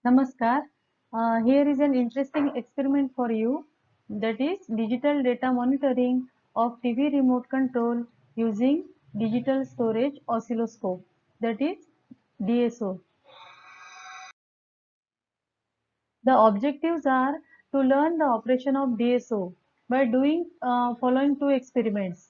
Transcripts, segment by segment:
Namaskar. Here is an interesting experiment for you, that is digital data monitoring of TV remote control using digital storage oscilloscope, that is DSO. The objectives are to learn the operation of DSO by doing following two experiments.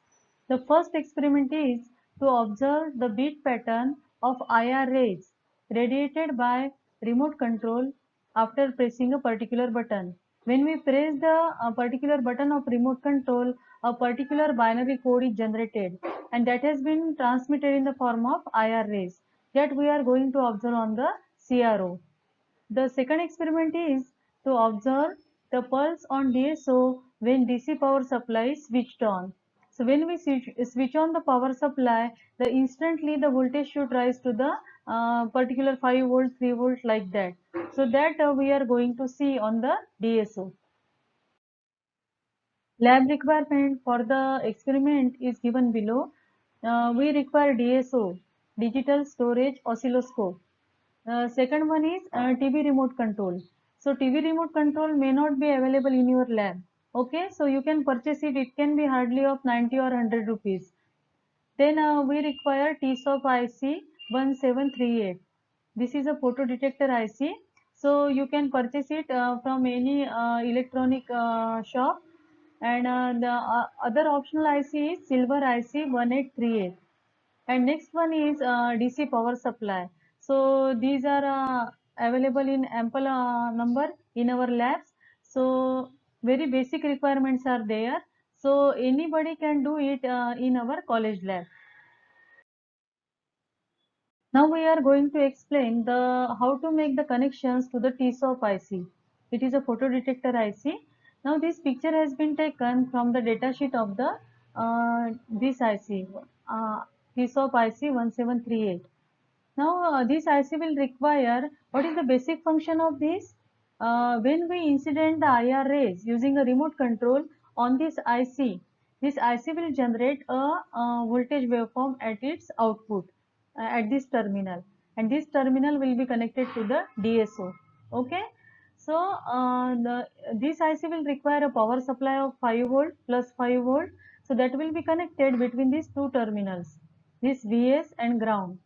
The first experiment is to observe the beat pattern of IR rays radiated by remote control after pressing a particular button. When we press the particular button of remote control, a particular binary code is generated and that has been transmitted in the form of IR rays that we are going to observe on the CRO. The second experiment is to observe the pulse on DSO when DC power supply is switched on. So when we switch on the power supply, the instantly the voltage should rise to the particular 5 volt, 3 volt like that. So that we are going to see on the DSO. Lab requirement for the experiment is given below. We require DSO, digital storage oscilloscope. Second one is TV remote control. So TV remote control may not be available in your lab. Okay, so you can purchase it. It can be hardly of 90 or 100 rupees. Then we require TSOP IC 1738. This is a photo detector IC. So you can purchase it from any electronic shop. And the other optional IC is silver IC 1838. And next one is DC power supply. So these are available in ample number in our labs. So very basic requirements are there. So anybody can do it in our college lab. Now we are going to explain the how to make the connections to the TSOP IC. It is a photo detector IC. Now this picture has been taken from the datasheet of the this IC, TSOP IC 1738. Now this IC will require, what is the basic function of this? When we incident the IR rays using a remote control on this IC will generate a voltage waveform at its output at this terminal, and this terminal will be connected to the DSO. Okay, so this IC will require a power supply of 5 volt plus 5 volt, so that will be connected between these two terminals, this VS and ground.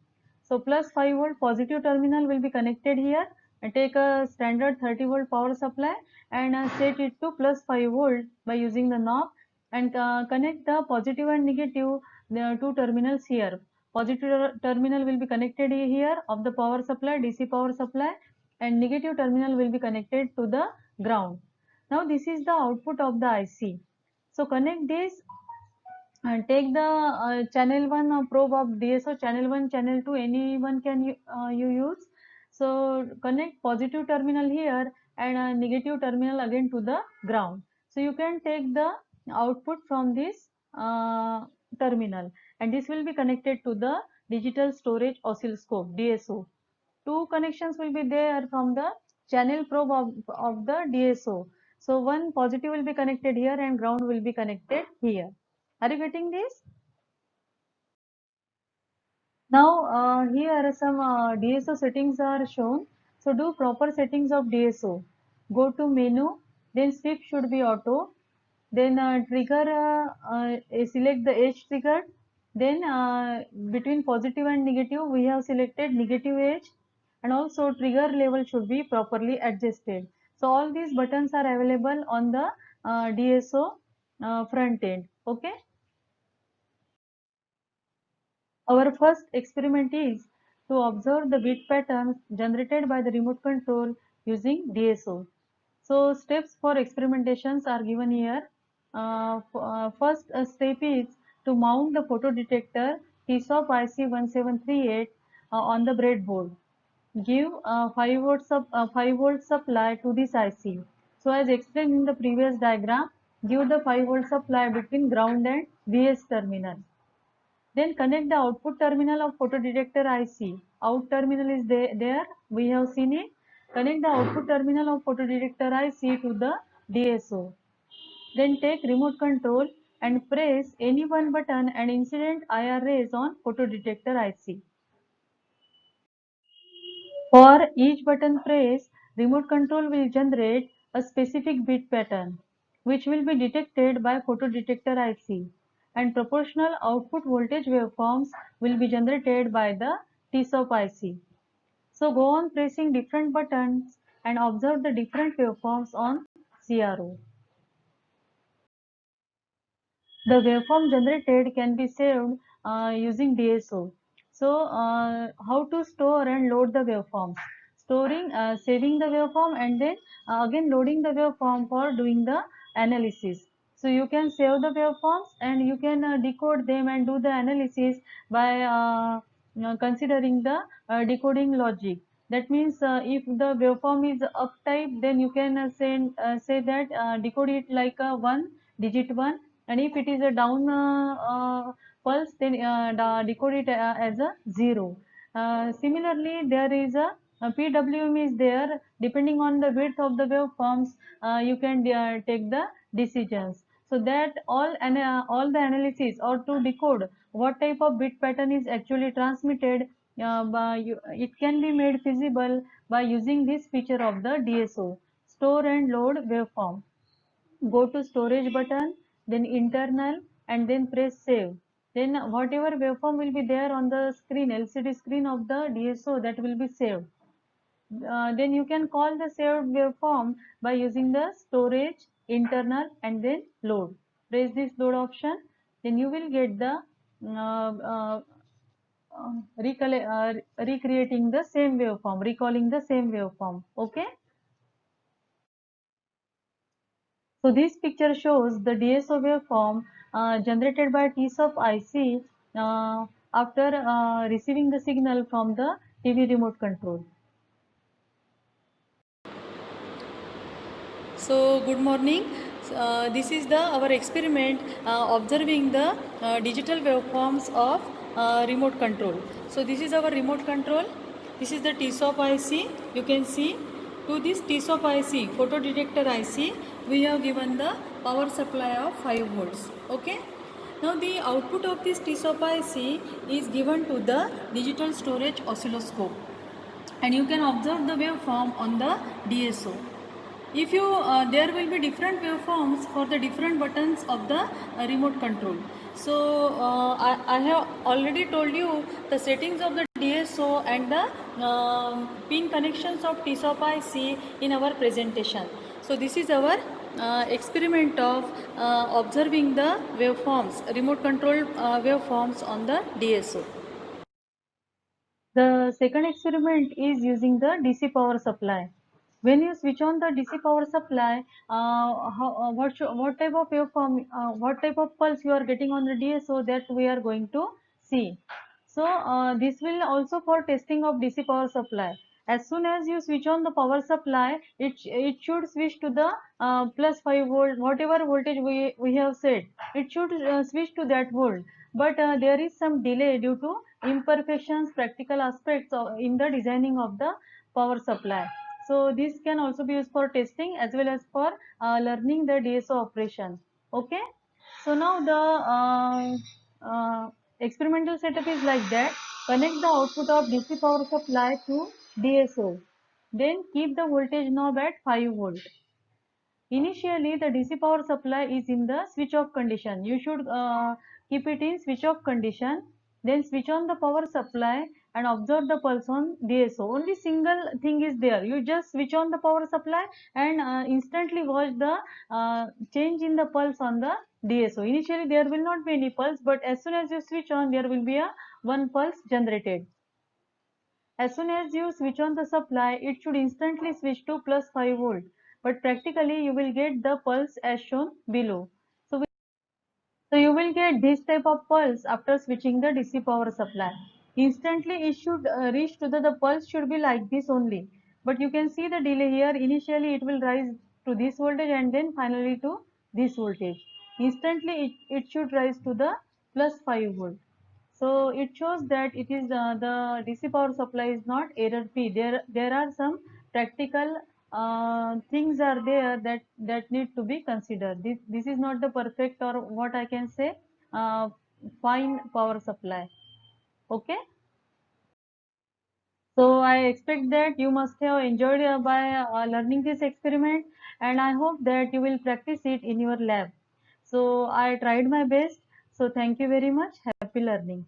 So plus 5 volt positive terminal will be connected here, and take a standard 30 volt power supply and set it to plus 5 volt by using the knob, and connect the positive and negative the two terminals here. Positive terminal will be connected here of the power supply, DC power supply, and negative terminal will be connected to the ground. Now this is the output of the IC. So connect this and take the channel 1 probe of DSO, channel 1, channel 2, anyone can you use. So connect positive terminal here and negative terminal again to the ground. So you can take the output from this terminal, and this will be connected to the digital storage oscilloscope DSO. Two connections will be there from the channel probe of the DSO. So one positive will be connected here and ground will be connected here. Are you getting this? Now here some DSO settings are shown. So do proper settings of DSO. Go to menu, then sweep should be auto. Then trigger, select the edge trigger. Then between positive and negative, we have selected negative edge, and also trigger level should be properly adjusted. So all these buttons are available on the DSO front end. Okay. Our first experiment is to observe the bit patterns generated by the remote control using DSO. So steps for experimentations are given here. First step is to mount the photo detector TSOP IC1738 on the breadboard. Give 5 volt supply to this IC. So as explained in the previous diagram, give the 5 volt supply between ground and VS terminal. Then connect the output terminal of photodetector IC. Out terminal is there. We have seen it. Connect the output terminal of photodetector IC to the DSO. Then take remote control and press any one button and incident IR rays on photodetector IC. For each button press, remote control will generate a specific bit pattern which will be detected by photodetector IC, and proportional output voltage waveforms will be generated by the TSOP IC. So go on pressing different buttons and observe the different waveforms on CRO. The waveform generated can be saved using DSO. So how to store and load the waveforms? Saving the waveform and then again loading the waveform for doing the analysis. So you can save the waveforms and you can decode them and do the analysis by considering the decoding logic. That means if the waveform is up type, then you can say that decode it like a one digit one, and if it is a down pulse, then decode it as a 0. Similarly, there is a PWM is there. Depending on the width of the waveforms, you can take the decisions. So that all the analysis or to decode what type of bit pattern is actually transmitted, it can be made feasible by using this feature of the DSO, store and load waveform. Go to storage button, then internal, and then press save. Then whatever waveform will be there on the screen, LCD screen of the DSO, that will be saved. Then you can call the saved waveform by using the storage, internal, and then load. Press this load option, then you will get the recreating the same waveform, recalling the same waveform. Okay. So this picture shows the DSO waveform generated by TSOP IC after receiving the signal from the TV remote control. So good morning. This is our experiment observing the digital waveforms of remote control. So this is our remote control. This is the TSOP IC. You can see to this TSOP IC, photo detector IC, we have given the power supply of 5 volts. Okay. Now the output of this TSOP IC is given to the digital storage oscilloscope, and you can observe the waveform on the DSO. If you there will be different waveforms for the different buttons of the remote control. So I have already told you the settings of the DSO and the pin connections of TSOP IC in our presentation. So this is our experiment of observing the waveforms, remote control waveforms on the DSO. The second experiment is using the DC power supply. When you switch on the DC power supply, what type of waveform, what type of pulse you are getting on the DSO, that we are going to see. So this will also for testing of DC power supply. As soon as you switch on the power supply, it should switch to the plus 5 volt, whatever voltage we have set. It should switch to that volt. But there is some delay due to imperfections, practical aspects in the designing of the power supply. So this can also be used for testing as well as for learning the DSO operation. Okay. So now the experimental setup is like that. Connect the output of DC power supply to DSO. Then keep the voltage knob at 5 volt. Initially, the DC power supply is in the switch off condition. You should keep it in switch off condition. Then switch on the power supply and observe the pulse on DSO. Only single thing is there. You just switch on the power supply and instantly watch the change in the pulse on the DSO. Initially, there will not be any pulse, but as soon as you switch on, there will be a one pulse generated. As soon as you switch on the supply, it should instantly switch to plus 5 volt. But practically, you will get the pulse as shown below. So you will get this type of pulse after switching the DC power supply. Instantly, it should reach to the pulse should be like this only. But you can see the delay here. Initially, it will rise to this voltage and then finally to this voltage. Instantly, it should rise to the plus 5 volt. So it shows that it is the DC power supply is not error free. There are some practical things are there that need to be considered. This is not the perfect, or what I can say, fine power supply. Okay. So I expect that you must have enjoyed by learning this experiment, and I hope that you will practice it in your lab. So I tried my best. So thank you very much. Happy learning.